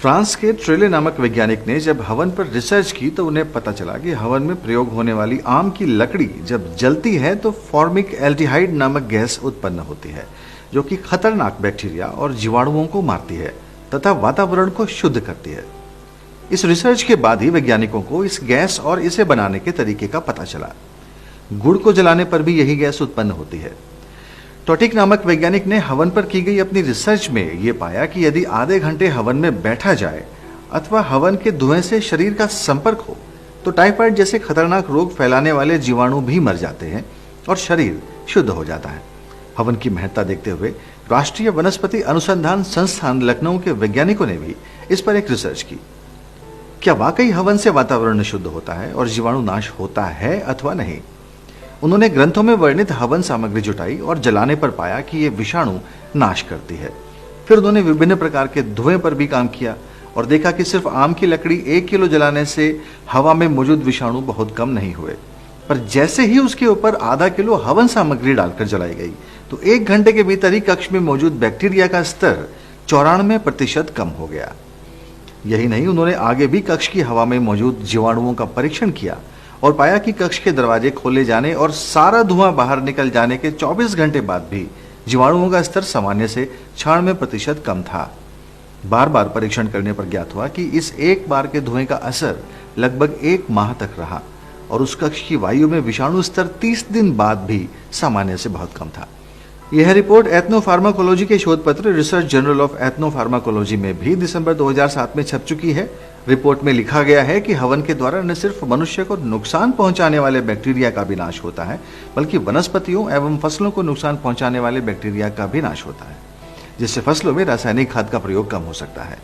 France के ट्रेले नामक वैज्ञानिक ने जब हवन पर रिसर्च की तो उन्हें पता चला कि हवन में प्रयोग होने वाली आम की लकड़ी जब जलती है तो फॉर्मिक एल्डिहाइड नामक गैस उत्पन्न होती है, जो कि खतरनाक बैक्टीरिया और जीवाणुओं को मारती है तथा वातावरण को शुद्ध करती है। इस रिसर्च के बाद ही वैज्ञानिकों को इस गैस और इसे बनाने के तरीके का पता चला। गुड़ को जलाने पर भी यही गैस उत्पन्न होती है। टोटिक नामक वैज्ञानिक ने हवन पर की गई अपनी रिसर्च में यह पाया कि यदि आधे घंटे हवन में बैठा जाए अथवा हवन के धुएं से शरीर का संपर्क हो तो टाइफाइड जैसे खतरनाक रोग फैलाने वाले जीवाणु भी मर जाते हैं और शरीर शुद्ध हो जाता है। हवन की महत्ता देखते हुए राष्ट्रीय वनस्पति अनुसंधान संस्थान लखनऊ के वैज्ञानिकों ने भी इस पर एक रिसर्च की। क्या वाकई हवन से वातावरण शुद्ध होता है और जीवाणु नाश होता है अथवा नहीं? उन्होंने ग्रंथों में वर्णित हवन सामग्री जुटाई और जलाने पर पाया कि ये विषाणु नाश करती है। फिर उन्होंने विभिन्न प्रकार के धुएं पर भी काम किया और देखा कि सिर्फ आम की लकड़ी 1 किलो जलाने से हवा में मौजूद विषाणु बहुत कम नहीं हुए, पर जैसे ही उसके ऊपर आधा किलो हवन सामग्री डालकर जलाई गई तो 1 घंटे के भीतर ही कक्ष में मौजूद बैक्टीरिया का स्तर 94% कम हो गया। यही नहीं, उन्होंने आगे भी कक्ष की हवा में मौजूद जीवाणुओं का परीक्षण किया और पाया कि कक्ष के दरवाजे खोले जाने और सारा धुआं बाहर निकल जाने के 24 घंटे बाद भी जीवाणुओं का स्तर सामान्य से 96% कम था। बार बार परीक्षण करने पर ज्ञात हुआ कि इस एक बार के धुएं का असर लगभग 1 माह तक रहा और उस कक्ष की वायु में विषाणु स्तर 30 दिन बाद भी सामान्य से बहुत कम था। यह रिपोर्ट एथनोफार्माकोलॉजी के शोध पत्र रिसर्च जर्नल ऑफ एथनोफार्माकोलॉजी में भी दिसंबर 2007 में छप चुकी है। रिपोर्ट में लिखा गया है कि हवन के द्वारा न सिर्फ मनुष्य को नुकसान पहुंचाने वाले बैक्टीरिया का भी नाश होता है, बल्कि वनस्पतियों एवं फसलों को नुकसान पहुंचाने वाले बैक्टीरिया का भी नाश होता है, जिससे फसलों में रासायनिक खाद का प्रयोग कम हो सकता है।